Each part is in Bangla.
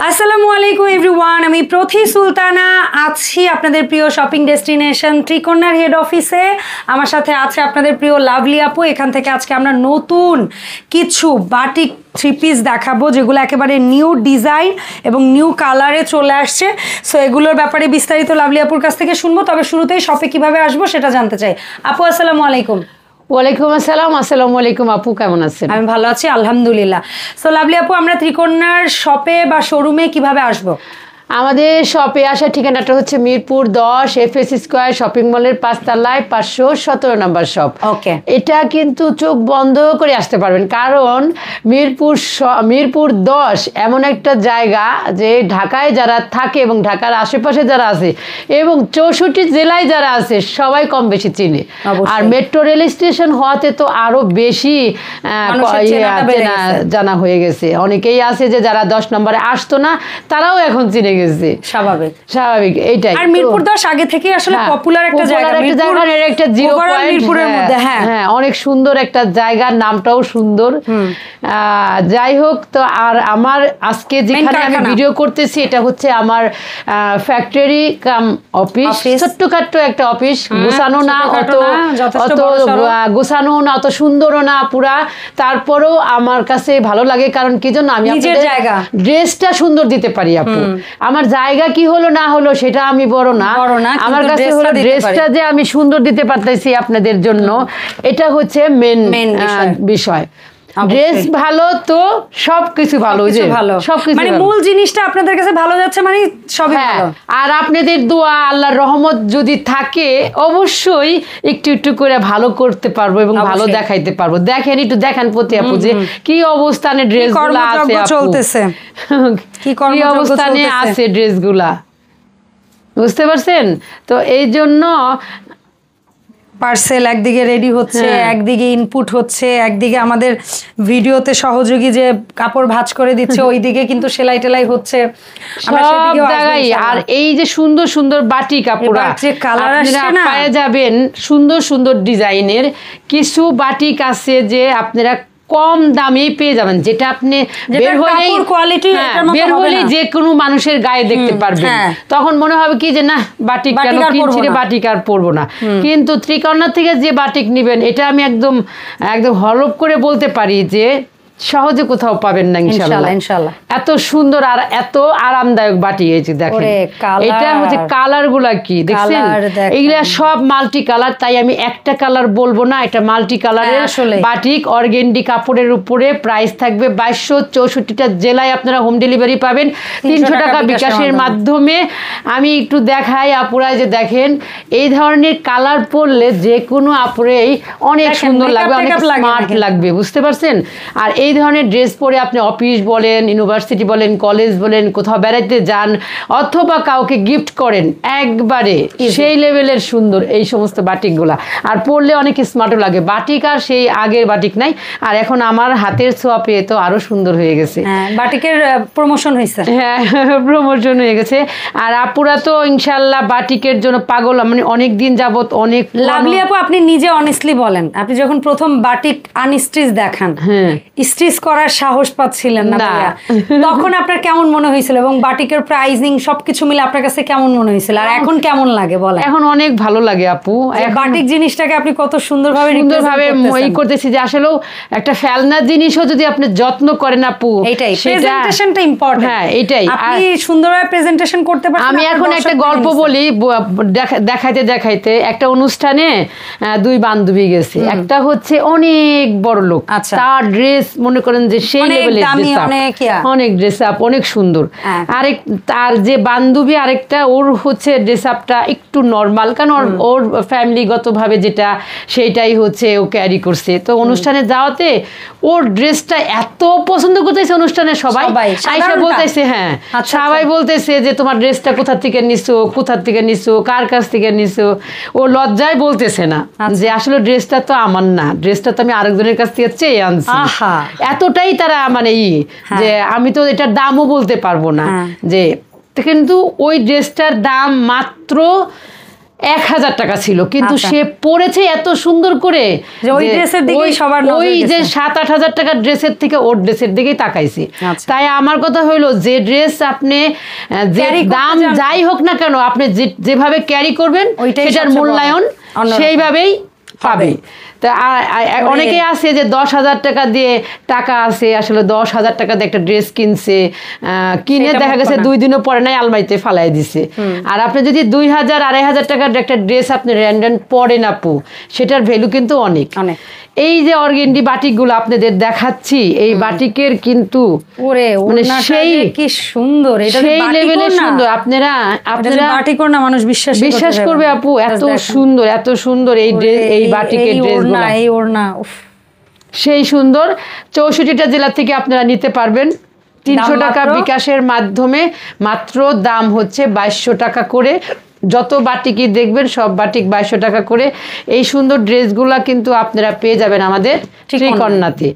আসসালামু আলাইকুম এভরিওয়ান, আমি প্রথি সুলতানা আছি আপনাদের প্রিয় শপিং ডেস্টিনেশন ত্রিকোণার হেড অফিসে। আমার সাথে আছে আপনাদের প্রিয় লাভলি আপু। এখান থেকে আজকে আমরা নতুন কিছু বাটিক থ্রি পিস দেখাবো, যেগুলো একেবারে নিউ ডিজাইন এবং নিউ কালারে চলে আসছে। সো এগুলোর ব্যাপারে বিস্তারিত লাভলি আপুর কাছ থেকে শুনবো। তবে শুরুতেই শপে কিভাবে আসবো সেটা জানতে চাই। আপু আসসালামু আলাইকুম। ওয়ালাইকুম আসসালাম। আসসালামু আলাইকুম আপু, কেমন আছেন? আমি ভালো আছি আলহামদুলিল্লাহ। সো লাভলি আপু, আমরা ত্রিকোণার শপে বা শোরুমে কিভাবে আসবো? আমাদের শপে আসার ঠিকানাটা হচ্ছে মিরপুর 10 FS স্কয়ার শপিং মলের 5 তলায় 517 নম্বর শপ। ওকে, এটা কিন্তু চোখ বন্ধ করে আসতে পারবেন, কারণ মিরপুর 10 এমন একটা জায়গা যে ঢাকায় যারা থাকে এবং ঢাকার আশেপাশে যারা আছে এবং 64 জেলায় যারা আছে সবাই কম বেশি চিনে। আর মেট্রো রেল স্টেশন হওয়াতে তো আরো বেশি জানা হয়ে গেছে। অনেকেই আছে যে যারা 10 নম্বরে আসতো না, তারাও এখন চিনে গেছে। স্বাভাবিক এইটাই। আর মিরপুর 10 আগে থেকে আসলে পপুলার একটা জায়গা, একটা জিরো পয়েন্ট মিরপুরের মধ্যে। হ্যাঁ, অনেক সুন্দর একটা জায়গা, নামটাও সুন্দর। যাই হোক, তো আর আমার আজকে যেখানে আমি ভিডিও করতেছি এটা হচ্ছে আমার ফ্যাক্টরি কাম অফিস। ছোট্টখাট্ট একটা অফিস, গোছানো না, অত গোছানো না, অত সুন্দরও না পুরা। তারপরেও আমার কাছে ভালো লাগে, কারণ কি জন্য আমি ড্রেসটা সুন্দর দিতে পারি আপু। আমার জায়গা কি হলো না হলো সেটা আমি বড় না, আমার কাছে হলো ড্রেসটা যে আমি সুন্দর দিতে পারতেছি আপনাদের জন্য, এটা হচ্ছে মেন বিষয়। ড্রেস ভালো তো সবকিছু ভালো, সবকিছু মানে মূল জিনিসটা আপনাদের কাছে ভালো যাচ্ছে মানে সবই ভালো। আর আপনাদের দোয়া আল্লাহর রহমত যদি থাকে অবশ্যই একটু একটু করে ভালো করতে পারবো এবং ভালো দেখাইতে পারবো। দেখেন, একটু দেখান প্রতি আপু যে কি অবস্থানে ড্রেসগুলো আছে, চলতেছে কি অবস্থানে আছে ড্রেসগুলা, বুঝতে পারছেন? তো এই জন্য পার্সেল একদিকে রেডি হচ্ছে, একদিকে ইনপুট হচ্ছে, একদিকে আমাদের ভিডিওতে সহযোগী যে কাপড় ভাঁজ করে দিচ্ছে ওইদিকে কিন্তু সেলাই টেলাই হচ্ছে। আর এই যে সুন্দর সুন্দর বাটিক কাপড় যে কালার আসছে না, পেয়ে যাবেন সুন্দর সুন্দর ডিজাইনের কিছু বাটিক আছে যে আপনারা কম দামেই পেয়ে যাবেন, যেটা আপনি বের হলেই যে কোনো মানুষের গায়ে দেখতে পারবেন। তখন মনে হবে কি যে না, বাটিক কেন কিনছি রে, বাটিক আর পরবো না। কিন্তু ত্রিকোণা থেকে যে বাটিক নিবেন, এটা আমি একদম হলফ করে বলতে পারি যে সহজে কোথাও পাবেন না ইনশাআল্লাহ। এত সুন্দর আর এত আরামদায়ক বাটি। এই যে দেখেন, এটা হচ্ছে কালার গুলা কি দেখছেন, এগুলা সব মাল্টি কালার। তাই আমি একটা কালার বলবো না, এটা মাল্টি কালারের বাটিক। অর্গেন্ডি কাপড়ের উপরে প্রাইস থাকবে 2264টা জেলায় আপনারা হোম ডেলিভারি পাবেন 300 টাকা বিকাশের মাধ্যমে। আমি একটু দেখাই আপুরা, যে দেখেন এই ধরনের কালার পরলে যে কোনো আপুরেই অনেক সুন্দর লাগবে, অনেক স্মার্ট লাগবে, বুঝতে পারছেন? আর এই ধরনের ড্রেস পরে আপনি অফিস বলেন, ইউনিভার্সিটি বলেন, কলেজ বলেন, কোথাও বেড়াইতে যান অথবা কাউকে গিফট করেন, একবারে সেই লেভেলের সুন্দর এই সমস্ত বাটিকগুলা। আর পরলে অনেক স্মার্টও লাগে। বাটিক আর সেই আগের বাটিক নাই, আর এখন আমার হাতের ছোঁয়া পেয়ে তো আরো সুন্দর হয়ে গেছে। বাটিকের প্রমোশন হয়েছে। হ্যাঁ, প্রমোশন হয়ে গেছে। আর আপুরা তো ইনশাল্লাহ বাটিকের জন্য পাগল, মানে অনেক দিন যাবত। অনেক লাভলি আপু, আপনি নিজে অনেস্টলি বলেন, আপনি যখন প্রথম বাটিক আনস্টিচ দেখান, স্টিচ করার সাহস পাচ্ছিলেন না, তখন আপনার কেমন মনে হয়েছিল এবং বাটিকের প্রাইসিং সবকিছু মিলে আপনার কাছে কেমন মনে হয়েছিল? আর এখন কেমন লাগে বলেন? এখন অনেক ভালো লাগে আপু। বাটিক জিনিসটাকে আপনি কত সুন্দরভাবে করতেছি, যে আসলেও একটা ফেলনা জিনিসও যদি আপনি যত্ন করেন আপু, এইটাই প্রেজেন্টেশনটা ইম্পর্টেন্ট। হ্যাঁ, এইটাই আপনি সুন্দরভাবে প্রেজেন্টেশন করতে পারেন। আমি এখন একটা গল্প বলি, দেখাইতে দেখাইতে একটা অনুষ্ঠানে দুই বান্ধবী গেছে। একটা হচ্ছে অনেক বড় লোক, তার ড্রেস মনে করেন যে সেই লেভেলের অনেক ড্রেস আপ, অনেক সুন্দর। আরেক তার যে বান্ধবী আরেকটা, ওর হচ্ছে ড্রেস আপটা একটু নর্মাল, কারণ ওর ফ্যামিলিগতভাবে যেটা সেইটাই হচ্ছে ও ক্যারি করছে। তো অনুষ্ঠানে যাওয়াতে ওর ড্রেসটা এত পছন্দ করতেছে, অনুষ্ঠানে সবাই আইসা বলতেছে, সবাই বলতেছে যে তোমার ড্রেসটা কোথা থেকে নিছো, কার কাছ থেকে নিছো। ও লজ্জায় বলতেছে না যে আসলে ড্রেসটা তো আমার না, ড্রেসটা তো আমি আরেকজনের কাছ থেকে চেয়ে আনছি। এতটাই তারা মানে যে আমি তো এটার দামও বলতে পারবো না যে, কিন্তু ওই ড্রেসটার দাম মাত্র 1000 টাকা ছিল, কিন্তু সে পরেছে এত সুন্দর করে ওই ড্রেসের দিকেই সবার নজর ওই গেছে। যে 7-8 টাকার ড্রেসের থেকে ওর ড্রেসের দিকেই তাকাইছি। তাই আমার কথা হইলো যে ড্রেস আপনি যে দাম যাই হোক না কেন আপনি যেভাবে ক্যারি করবেন সেটার মূল্যায়ন সেইভাবেই পাবে। তা অনেকে আছে যে 10,000 টাকা দিয়ে টাকা আছে, আসলে 10,000 টাকা দিয়ে একটা ড্রেস কিনছে, কিনে দেখা গেছে 2 দিনও পরে নাই আলমারিতে ফালাই দিছে। আর আপনি যদি 2,000-2,500 টাকার একটা ড্রেস আপনি র্যান্ডম পরেন আপু, সেটার ভ্যালু কিন্তু অনেক। এই যে অর্গেন্ডি বাটিকগুলো আপনাদের দেখাচ্ছি, এই বাটিকের কিন্তু মানে সেই কি সুন্দর, এটা সেই লেভেলের সুন্দর। আপনারা বাটিক না মানুষ বিশ্বাস করবে আপু, এত সুন্দর এত সুন্দর এই ড্রেস, এই বাটিকের ড্রেসগুলো, এই ওড়না সেই সুন্দর। 64টা জেলা থেকে আপনারা নিতে পারবেন 300 টাকা বিকাশের মাধ্যমে। মাত্র দাম হচ্ছে 2200 টাকা করে। যত বাটিকই দেখবেন সব বাটিক 2200 টাকা করে। এই সুন্দর ড্রেসগুলা কিন্তু আপনারা পেয়ে যাবেন আমাদের ত্রিকন্যাতে।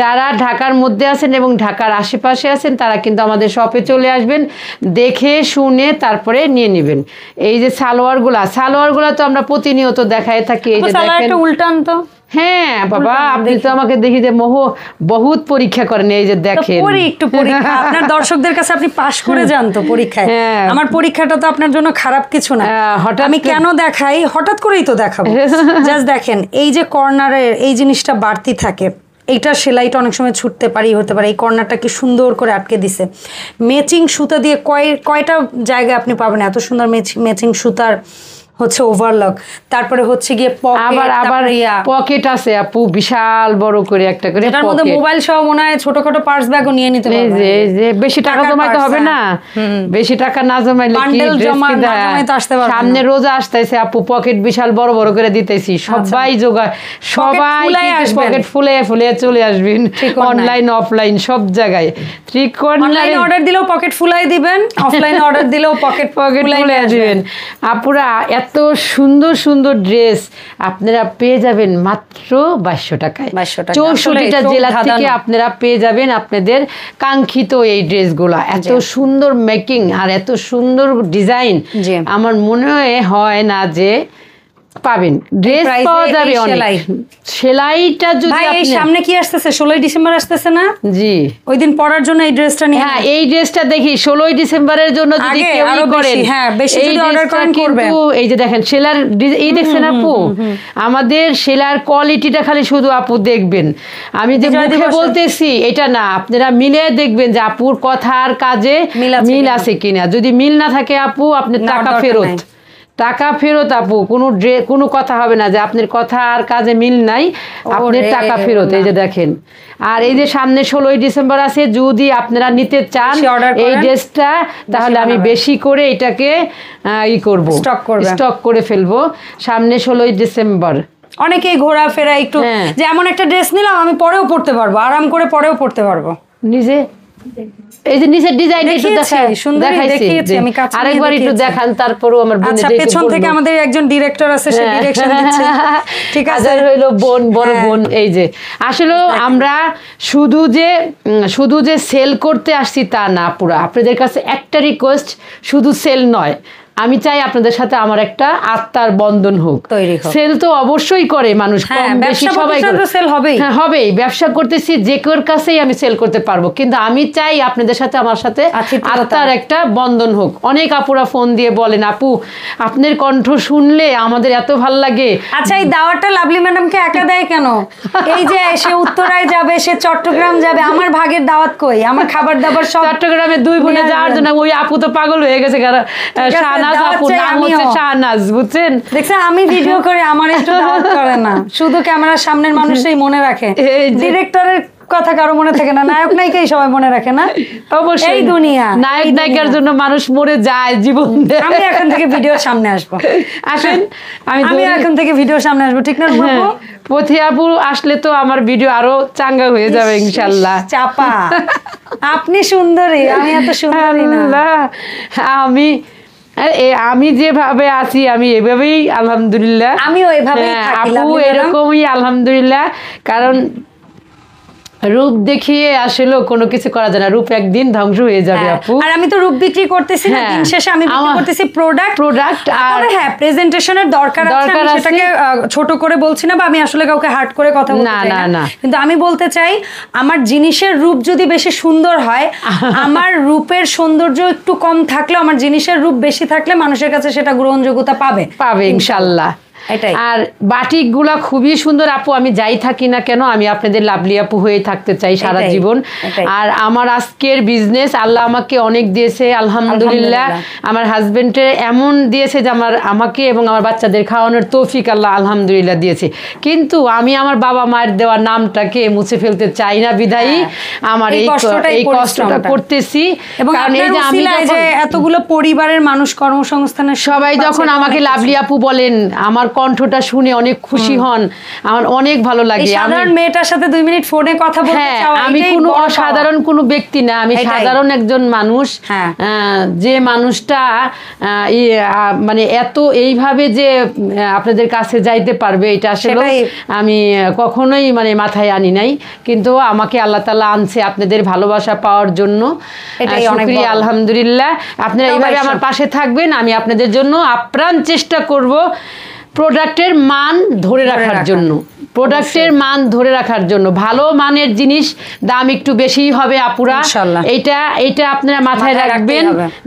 যারা ঢাকার মধ্যে আছেন এবং ঢাকার আশেপাশে আছেন তারা কিন্তু আমাদের শপে চলে আসবেন, দেখে শুনে তারপরে নিয়ে নেবেন। এই যে সালোয়ারগুলা তো আমরা প্রতিনিয়ত দেখায় থাকি। এই যে দেখেন উল্টান তো, হ্যাঁ বাবা, আপনি তো আমাকে দেখি যে বহুত পরীক্ষা করেন। এই যে দেখেন, একটু পরীক্ষা আপনার দর্শকদের কাছে আপনি পাশ করে যান তো পরীক্ষায়। আমার পরীক্ষাটা তো আপনার জন্য খারাপ কিছু না। আমি কেন দেখাই, হঠাৎ করেই তো দেখাবো। জাস্ট দেখেন, এই যে কর্নারের এই জিনিসটা বাড়তি থাকে, এইটার সেলাইটা অনেক সময় ছুটতে হতে পারে। এই কর্নারটা কি সুন্দর করে আটকে দিছে। ম্যাচিং সুতা দিয়ে কয়টা জায়গায় আপনি পাবেন এত সুন্দর ম্যাচিং সুতার হচ্ছে ওভারলক। তারপরে হচ্ছে গিয়ে আবার পকেট আছে আপু, বিশাল বড় করে একটা করে, এটার মধ্যে মোবাইল সহ মনে হয় ছোটখাটো পার্স ব্যাগও নিয়ে নিতে পারবেন। যে বেশি টাকা জমাইতে হবে না, বেশি টাকা না জমাইলে কি সামনে রোজা আসতেছে আপু, পকেট বিশাল বড় বড় করে দিতেছি। সবাই পকেট ফুলে চলে আসবেন, অনলাইন অফলাইন সব জায়গায়। অনলাইন অর্ডার দিলেও পকেট ফুলাই দিবেন, অফলাইন অর্ডার দিলেও পকেট ফুলাই দিবেন। আপুরা এত সুন্দর সুন্দর ড্রেস আপনারা পেয়ে যাবেন মাত্র 2200 টাকায়। 64টা জেলা থেকে আপনারা পেয়ে যাবেন আপনাদের কাঙ্ক্ষিত এই ড্রেসগুলা। এত সুন্দর মেকিং আর এত সুন্দর ডিজাইন, আমার মনে হয় না যে পাবেন। ড্রেস পাওয়া যাবে অনেক। সেলাইটা যদি সামনে কি আসতেছে, 16 ডিসেম্বর আসতেছে না? জি, ওই দিন পরার জন্য এই ড্রেসটা নিয়ে। হ্যাঁ, এই ড্রেসটা দেখি 16 ডিসেম্বরের জন্য যদি কেউ করেন, হ্যাঁ বেশি যদি অর্ডার করেন করবেন। এই যে দেখেন সেলার, এই দেখছেন আপু, আমাদের সেলার কোয়ালিটিটা খালি শুধু আপু দেখবেন। আমি যে মুখে বলতেছি এটা না, আপনারা মিলে দেখবেন যে আপুর কথা আর কাজে মিল আছে কিনা। যদি মিল না থাকে আপু, আপনার টাকা ফেরত আপু। কোনো কথা হবে না যে আপনার কথা আর কাজে মিল নাই, আপনার টাকা ফেরত। এই যে দেখেন, আর এই যে সামনে 16 ডিসেম্বর আছে, যদি আপনারা নিতে চান এই ড্রেসটা, তাহলে আমি বেশি করে এটাকে স্টক করে ফেলবো। সামনে 16 ডিসেম্বর অনেকেই ঘোরাফেরা একটু, যে এমন একটা ড্রেস নিলাম আমি পরেও পড়তে পারবো, আরাম করে পরেও পড়তে পারবো। এই যে নিচের ডিজাইন একটু দেখাইছি, আরেকবার একটু দেখান, তারপরও আমার বোন পেছন থেকে আমাদের একজন ডিরেক্টর আছে, সে ডিরেকশন দিচ্ছে। ঠিক আছে, হইলো বোন, বড় বোন। এই যে আসলে আমরা শুধু যে সেল করতে আসছি তা না, পুরো আপনাদের কাছে একটা রিকোয়েস্ট, শুধু সেল নয়, আমি চাই আপনাদের সাথে আমার একটা আত্মার বন্ধন হোক। সেল তো অবশ্যই করে মানুষ, কম বেশি সবাই হবেই। ব্যবসা করতেছি, যে কেউর কাছেই আমি সেল করতে পারবো, কিন্তু আমি চাই আপনাদের সাথে আমার সাথে আত্মার একটা বন্ধন হোক। অনেক আপুরা ফোন দিয়ে বলেন, আপু আপনার কণ্ঠ শুনলে আমাদের এত ভাল লাগে। আচ্ছা, এই দাওয়াতটা লাভলি ম্যাডামকে একা দেয় কেন? এই যে সে উত্তরায় যাবে, সে চট্টগ্রাম যাবে, আমার ভাগের দাওয়াত কই? আমার খাবার দাবার সব চট্টগ্রামে 2 বোনে যাওয়ার জন্য। ওই আপু তো পাগল হয়ে গেছে, আমি ভিডিও করে আমার একটু দাওয়াত করে না, শুধু ক্যামেরার সামনের মানুষই মনে রাখে। ডিরেক্টরের কথা কারো মনে থাকে না, নায়ক নায়িকাই সবাই মনে রাখে না? অবশ্যই, দুনিয়া নায়ক নায়িকার জন্য মানুষ মরে যায় জীবন। আমি এখন থেকে ভিডিওর সামনে আসবো, আসেন, আমি এখন থেকে ভিডিওর সামনে আসবো, ঠিক না? পথিয়াপু আসলে তো আমার ভিডিও আরো চাঙ্গা হয়ে যাবে ইনশাল্লাহ। চাপা, আপনি সুন্দরী, আমি এত সুন্দরী না। আমি যেভাবে আছি আমি এভাবেই আলহামদুলিল্লাহ, আমিও এভাবেই আপু এরকমই আলহামদুলিল্লাহ। কারণ রূপ দেখিয়ে আসলে কোনো কিছু করা যায় না, রূপ একদিন ধ্বংস হয়ে যাবে আপু। আর আমি তো রূপ বিক্রি করতেছি না, দিন শেষে আমি বিক্রি করতেছি প্রোডাক্ট। আর হ্যাঁ, প্রেজেন্টেশনের দরকার আছে, আমি সেটাকে ছোট করে বলছি না, বা আমি আসলে কাউকে হার্ট করে কথা বলতে চাই না, কিন্তু আমি বলতে চাই আমার জিনিসের রূপ যদি বেশি সুন্দর হয়, আমার রূপের সৌন্দর্য একটু কম থাকলেও আমার জিনিসের রূপ বেশি থাকলে মানুষের কাছে সেটা গ্রহণযোগ্যতা পাবে ইনশাআল্লাহ। আর বাটিকগুলা খুবই সুন্দর আপু, আমি যাই থাকি না কেন আমি আপনাদের লাভলি আপু হয়ে থাকতে চাই সারা জীবন। আর আমার আজকের বিজনেস আল্লাহ আমাকে অনেক দিয়েছে আলহামদুলিল্লাহ, আমার হাজবেন্ডের এমন দিয়েছে যে আমাকে এবং আমার বাচ্চাদের খাওয়ানোর তৌফিক আল্লাহ আলহামদুলিল্লাহ দিয়েছে, কিন্তু আমি আমার বাবা মায়ের দেওয়া নামটাকে মুছে ফেলতে চাই না, বিধায়ী আমার এই কষ্টটা করতেছি। কারণ এই যে আমি এতগুলো পরিবারের মানুষ কর্মসংস্থানের সবাই যখন আমাকে লাভলি আপু বলেন, আমার কণ্ঠটা শুনে অনেক খুশি হন, আমার অনেক ভালো লাগে। সাধারণ মেয়েটার সাথে 2 মিনিট ফোনে কথা বলতে চাওয়া, আমি কোনো অসাধারণ কোনো ব্যক্তি না, আমি সাধারণ একজন মানুষ। যে মানুষটা মানে এত এইভাবে যে আপনাদের কাছে যাইতে পারবে, এটা আসলে আমি কখনোই মানে মাথায় আনি নাই, কিন্তু আমাকে আল্লাহ তাআলা আনছে আপনাদের ভালোবাসা পাওয়ার জন্য। শুকরিয়া আলহামদুলিল্লাহ। আপনারা এইভাবে আমার পাশে থাকবেন, আমি আপনাদের জন্য আপ্রাণ চেষ্টা করব প্রোডাক্টের মান ধরে রাখার জন্য, ভালো মানের জিনিস দাম একটু বেশি হবে আপুরা, এইটা আপনারা মাথায় রাখবেন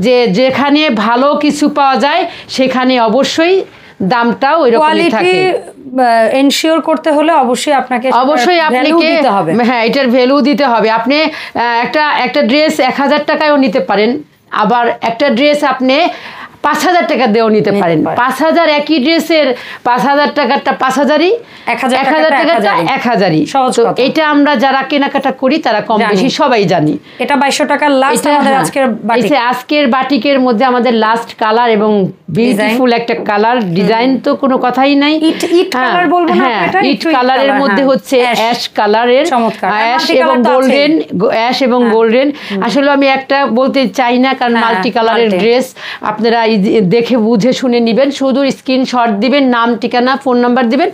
যে যেখানে ভালো কিছু পাওয়া যায় সেখানে অবশ্যই দামটাও ওইরকমই থাকে। এনশিওর করতে হলে অবশ্যই আপনাকে দিতে হবে। হ্যাঁ, এটার ভ্যালু দিতে হবে। আপনি একটা ড্রেস 1000 টাকায়ও নিতে পারেন, আবার একটা ড্রেস আপনি 5000 টাকা দিয়েও নিতে পারেন। 5000 একই ড্রেসের 5000 টাকারটা 5000ই, 1000 টাকারটা 1000ই। এটা আমরা যারা কেনাকাটা করি তারা কম বেশি সবাই জানি। এটা 2200 টাকার লাস্ট আমাদের আজকের বাটিকের মধ্যে আমাদের লাস্ট কালার এবং বিউটিফুল একটা কালার ডিজাইন, তো কোনো কথাই নাই। ইট কালার বলবো না, এটা ইট কালারের মধ্যে হচ্ছে অ্যাশ কালারের, অ্যাশ এবং গোল্ডেন। আসলে আমি একটা বলতে চাই না, কারণ মাল্টি কালারের ড্রেস আপনারা দেখে বুঝে শুনে নেবেন। শুধু স্ক্রিনশট দিবেন, নাম ঠিকানা ফোন নাম্বার দিবেন,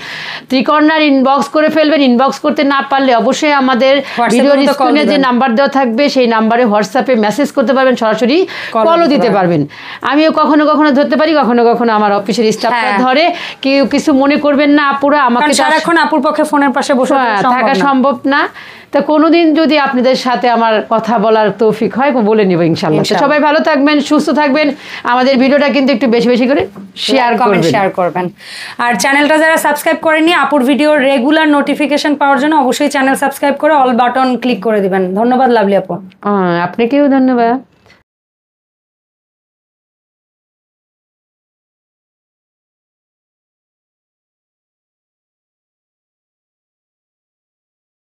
ত্রিকর্ণার ইনবক্স করে ফেলবেন। ইনবক্স করতে না পারলে অবশ্যই আমাদের ভিডিওর স্ক্রিনে যে নাম্বার দেওয়া থাকবে সেই নাম্বারে হোয়াটসঅ্যাপে মেসেজ করতে পারবেন, সরাসরি কলও দিতে পারবেন। আমিও কখনো কখনো ধরতে পারি, কখনো কখনো আমার অফিসের স্টাফরা ধরে। কেউ কিছু মনে করবেন না আপুরা, আমাকে সারাক্ষণ আপুর পক্ষে ফোনের পাশে বসে থাকা সম্ভব না। তো কোনোদিন যদি আপনাদের সাথে আমার কথা বলার তৌফিক হয় বলে নিব ইনশাআল্লাহ। সবাই ভালো থাকবেন, সুস্থ থাকবেন। আমাদের ভিডিওটা কিন্তু একটু বেশি বেশি করে শেয়ার করবেন। আর চ্যানেলটা যারা সাবস্ক্রাইব করেননি, আপুর ভিডিওর রেগুলার নোটিফিকেশন পাওয়ার জন্য অবশ্যই চ্যানেল সাবস্ক্রাইব করে অল বাটন ক্লিক করে দিবেন। ধন্যবাদ লাভলি আপু। আপনাকেও ধন্যবাদ।